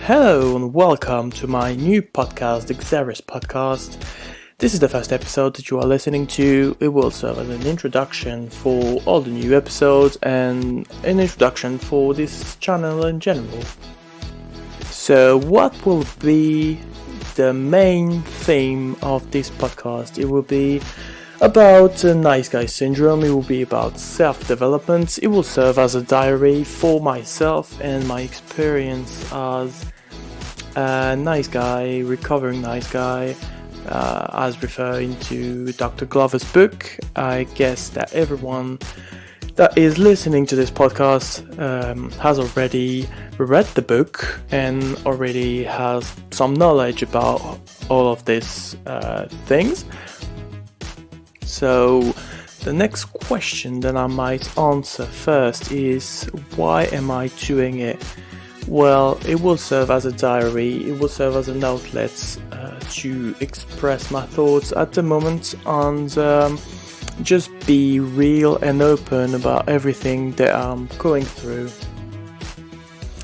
Hello and welcome to my new podcast, the Xerus podcast. This is the first episode that you are listening to. It will serve as an introduction for all the new episodes and an introduction for this channel in general. So what will be the main theme of this podcast? It will be about nice guy syndrome. It will be about self-development. It will serve as a diary for myself and my experience as a nice guy, recovering nice guy, as referring to Dr. Glover's book. I guess that everyone that is listening to this podcast has already read the book and already has some knowledge about all of these things. So the next question that I might answer first is, why am I doing it? Well, it will serve as a diary, it will serve as an outlet to express my thoughts at the moment and just be real and open about everything that I'm going through.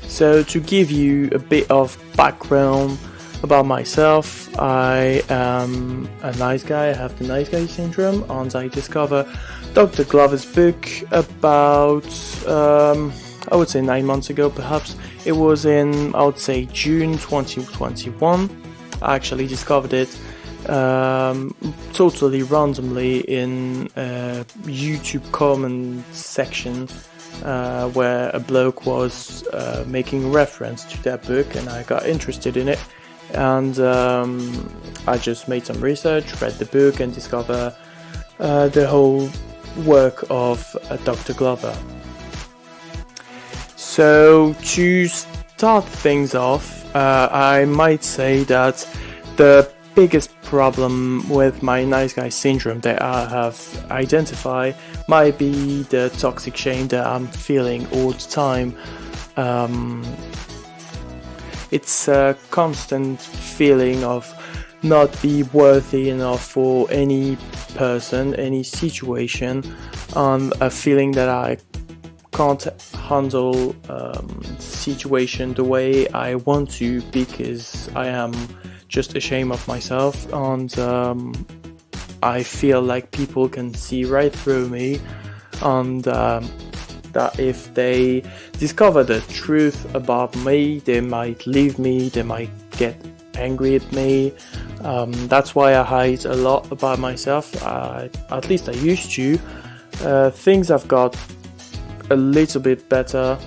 So to give you a bit of background about myself, I am a nice guy. I have the nice guy syndrome, and I discovered Dr. Glover's book about, I would say 9 months ago perhaps. It was in, I would say, June 2021. I actually discovered it totally randomly in a YouTube comment section where a bloke was making reference to that book, and I got interested in it. And I just made some research, read the book, and discovered the whole work of Dr. Glover. So to start things off, I might say that the biggest problem with my nice guy syndrome that I have identified might be the toxic shame that I'm feeling all the time. It's a constant feeling of not be worthy enough for any person, any situation, and a feeling that I can't handle situation the way I want to because I am just ashamed of myself, and I feel like people can see right through me, and that if they discover the truth about me, they might leave me, they might get angry at me. That's why I hide a lot about myself. At least I used to. Things have got a little bit better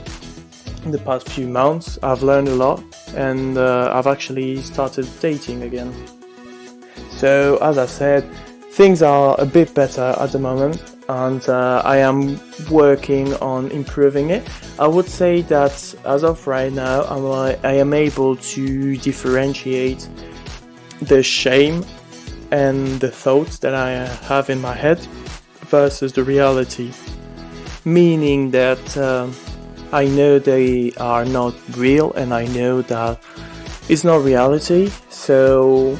in the past few months. I've learned a lot, and I've actually started dating again. So as I said, things are a bit better at the moment, and I am working on improving it. I would say that as of right now, I am able to differentiate the shame and the thoughts that I have in my head versus the reality. Meaning that I know they are not real, and I know that it's not reality. So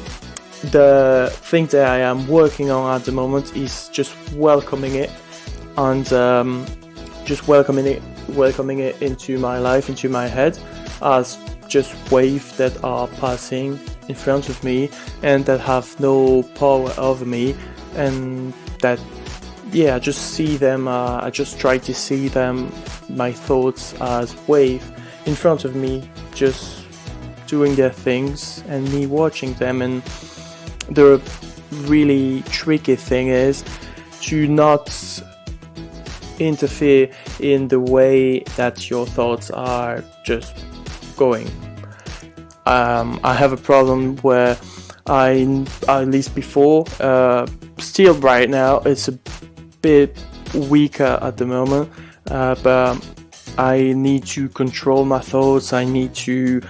the thing that I am working on at the moment is just welcoming it, and just welcoming it into my life, into my head, as just waves that are passing in front of me and that have no power over me, and that I just see them. I just try to see them, my thoughts, as wave in front of me, just doing their things and me watching them. And the really tricky thing is to not interfere in the way that your thoughts are just going. I have a problem where at least before, still right now, it's a bit weaker at the moment, but I need to control my thoughts. I need to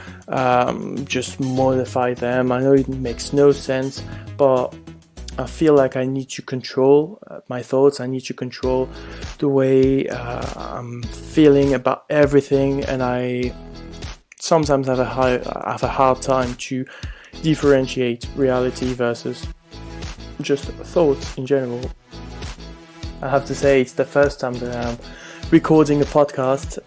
just modify them. I know it makes no sense, but I feel like I need to control my thoughts. I need to control the way I'm feeling about everything, and I sometimes have a hard time to differentiate reality versus just thoughts in general. I have to say, it's the first time that I'm recording a podcast.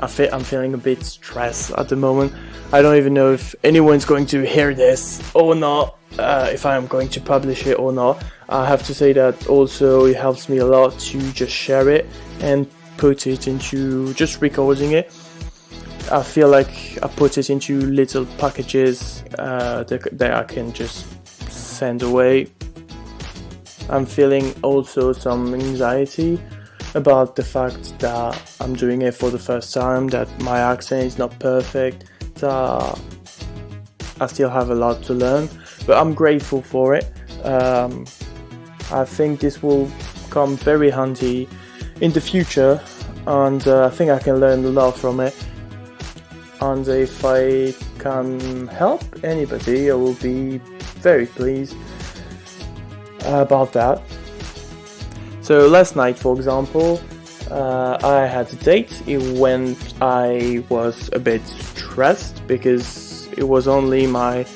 I'm feeling a bit stressed at the moment. I don't even know if anyone's going to hear this or not, if I am going to publish it or not. I have to say that also it helps me a lot to just share it and put it into just recording it. I feel like I put it into little packages that I can just send away. I'm feeling also some anxiety about the fact that I'm doing it for the first time, that my accent is not perfect, that I still have a lot to learn, but I'm grateful for it. I think this will come very handy in the future, and I think I can learn a lot from it. And if I can help anybody, I will be very pleased about that. So last night, for example, I had a date when I was a bit stressed because it was only my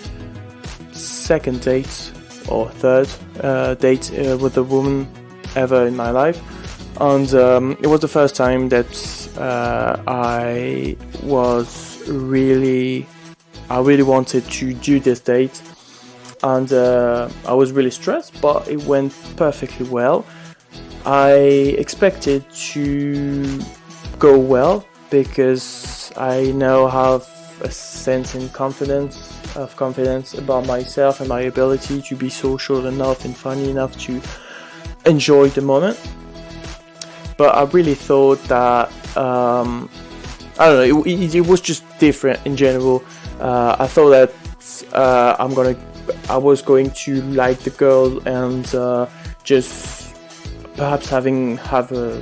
second date or third date with a woman ever in my life, and it was the first time that I really wanted to do this date, and I was really stressed, but it went perfectly well. I expected to go well because I now have a sense of confidence about myself and my ability to be social enough and funny enough to enjoy the moment. But I really thought that I don't know, it was just different in general. I thought that I was going to like the girl and just perhaps have a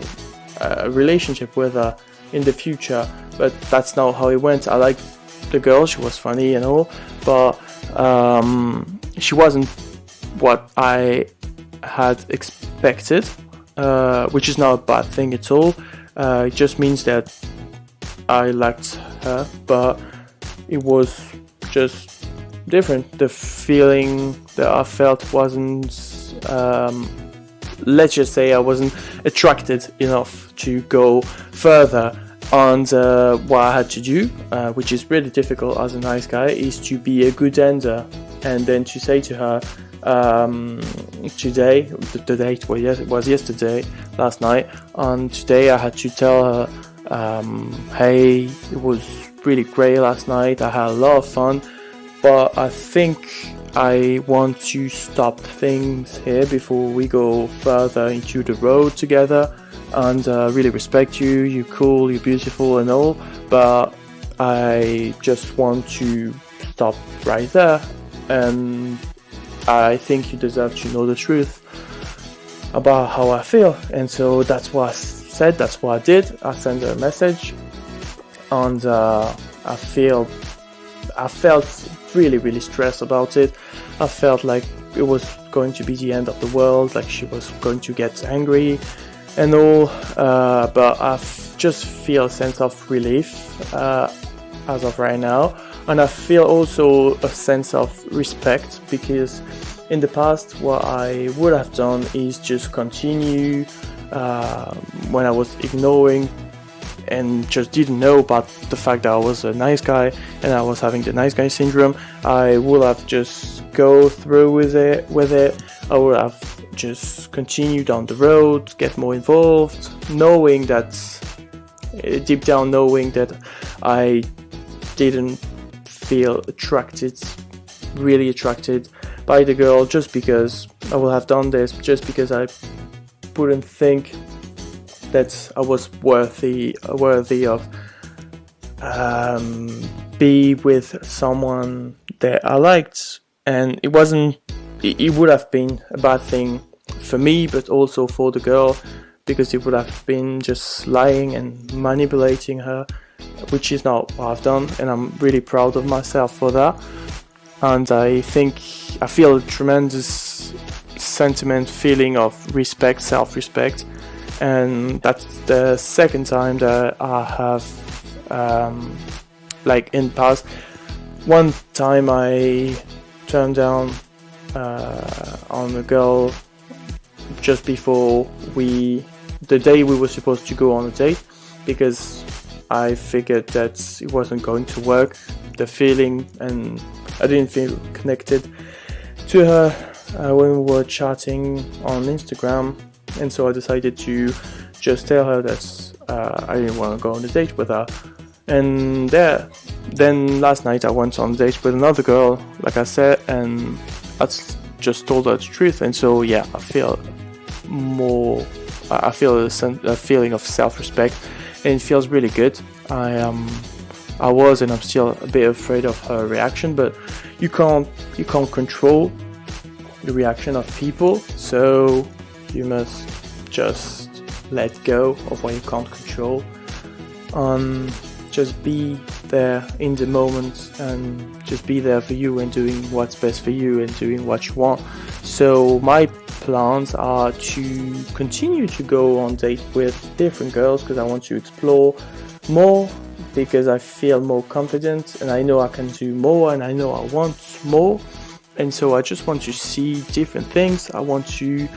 relationship with her in the future, but that's not how it went. I liked the girl, she was funny and all, but she wasn't what I had expected, which is not a bad thing at all. It just means that I liked her, but it was just different. The feeling that I felt wasn't, let's just say I wasn't attracted enough to go further. And what I had to do, which is really difficult as a nice guy, is to be a good ender and then to say to her, today, the date was yesterday, last night, and today I had to tell her, hey, it was really great last night, I had a lot of fun, but I think I want to stop things here before we go further into the road together, and really respect you, you're cool, you're beautiful and all, but I just want to stop right there, and I think you deserve to know the truth about how I feel. And so that's what I said, that's what I did. I sent her a message, and I felt really, really stressed about it. I felt like it was going to be the end of the world, like she was going to get angry and all, but I just feel a sense of relief as of right now, and I feel also a sense of respect, because in the past what I would have done is just continue when I was ignoring and just didn't know about the fact that I was a nice guy and I was having the nice guy syndrome. I would have just go through with it. I would have just continued down the road, get more involved, knowing that deep down, knowing that I didn't feel really attracted by the girl, just because I would have done this, just because I wouldn't think that I was worthy of be with someone that I liked. And it would have been a bad thing for me, but also for the girl, because it would have been just lying and manipulating her, which is not what I've done, and I'm really proud of myself for that. And I feel a tremendous feeling of respect, self-respect, and that's the second time that I have, like in the past, one time I turned down on a girl just before the day we were supposed to go on a date, because I figured that it wasn't going to work, the feeling, and I didn't feel connected to her when we were chatting on Instagram, and so I decided to just tell her that I didn't want to go on a date with her. And then last night I went on a date with another girl, like I said, and I just told her the truth. And so yeah, I feel a feeling of self-respect, and it feels really good. I was and I'm still a bit afraid of her reaction, but you can't control the reaction of people, so you must just let go of what you can't control. Just be there in the moment and just be there for you and doing what's best for you and doing what you want. So my plans are to continue to go on dates with different girls because I want to explore more, because I feel more confident and I know I can do more and I know I want more. And so I just want to see different things. I want to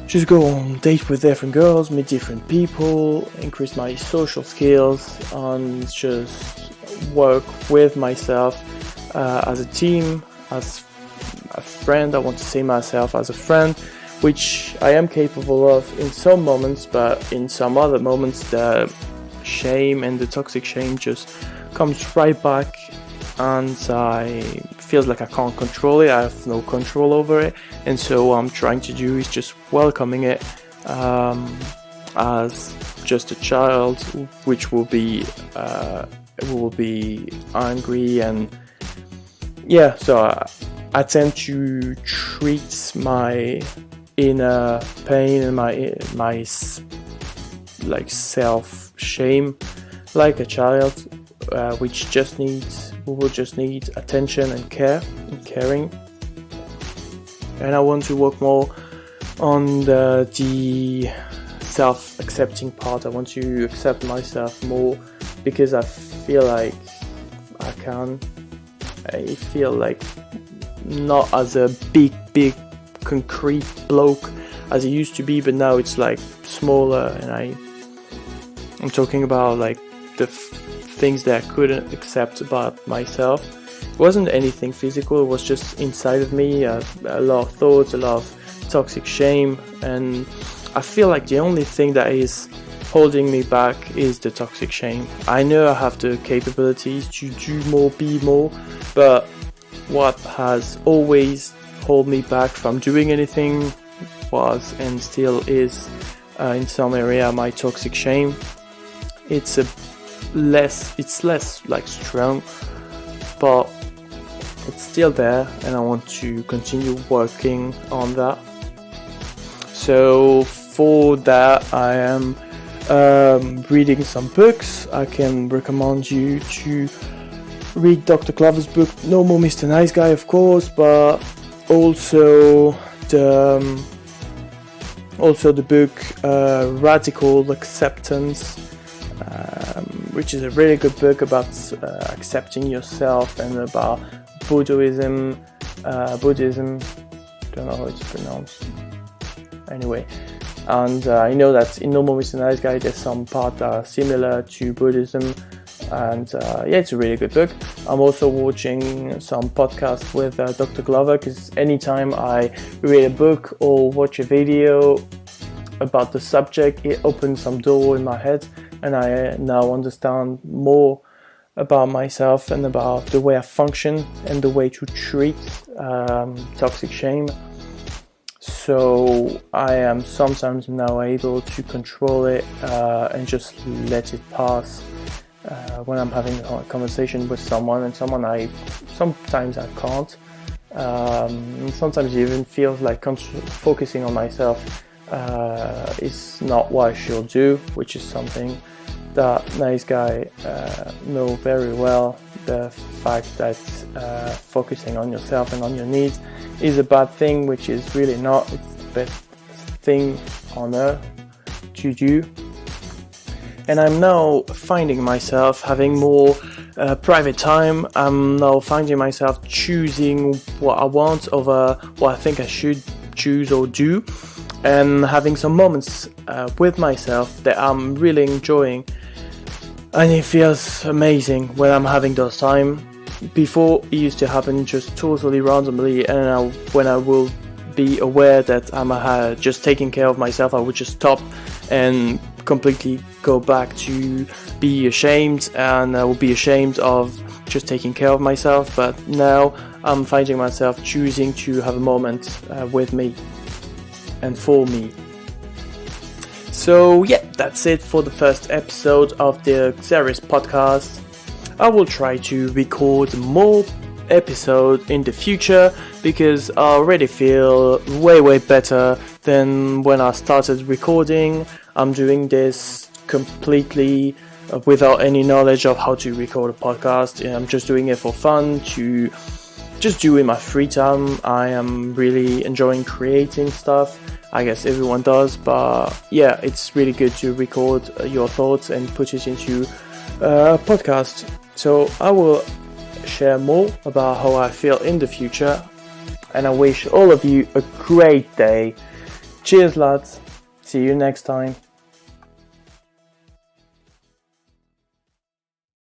just go on date with different girls, meet different people, increase my social skills, and just work with myself as a team, as a friend. I want to see myself as a friend, which I am capable of in some moments, but in some other moments the shame and the toxic shame just comes right back, and I feels like I can't control it. I have no control over it, and so what I'm trying to do is just welcoming it as just a child, which will be angry, and yeah. So I tend to treat my inner pain and my like self shame like a child, which will just need attention and care and caring. And I want to work more on the self-accepting part. I want to accept myself more because I feel like I can. I feel like not as a big concrete bloke as it used to be, but now it's like smaller, and I'm talking about like the things that I couldn't accept about myself. It wasn't anything physical, it was just inside of me, a lot of thoughts, a lot of toxic shame, and I feel like the only thing that is holding me back is the toxic shame. I know I have the capabilities to do more, be more, but what has always held me back from doing anything was and still is in some area my toxic shame. It's less like strong, but it's still there, and I want to continue working on that. So for that I am reading some books. I can recommend you to read Dr. Glover's book No More Mr. Nice Guy, of course, but also the book Radical Acceptance, which is a really good book about accepting yourself and about Buddhism, don't know how it's pronounced, anyway. And I know that in No More Mr. Nice Guy there's some parts that are similar to Buddhism, and yeah, it's a really good book. I'm also watching some podcasts with Dr. Glover, because anytime I read a book or watch a video about the subject, it opens some door in my head, and I now understand more about myself and about the way I function and the way to treat toxic shame. So I am sometimes now able to control it and just let it pass when I'm having a conversation with someone, and sometimes I can't. Sometimes it even feels like focusing on myself is not what I should do, which is something that Nice Guy know very well. The fact that focusing on yourself and on your needs is a bad thing, which is really not. It's the best thing on earth to do. And I'm now finding myself having more private time. I'm now finding myself choosing what I want over what I think I should choose or do, and having some moments with myself that I'm really enjoying. and it feels amazing when I'm having those time. Before, it used to happen just totally randomly, and when I will be aware that I'm just taking care of myself, I would just stop and completely go back to be ashamed, and I will be ashamed of just taking care of myself. But now I'm finding myself choosing to have a moment with me and for me. So yeah, that's it for the first episode of the Xerus podcast. I will try to record more episodes in the future because I already feel way better than when I started recording. I'm doing this completely without any knowledge of how to record a podcast. I'm just doing it for fun, to just do in my free time. I am really enjoying creating stuff. I guess everyone does, but yeah, it's really good to record your thoughts and put it into a podcast. So I will share more about how I feel in the future, and I wish all of you a great day. Cheers, lads. See you next time.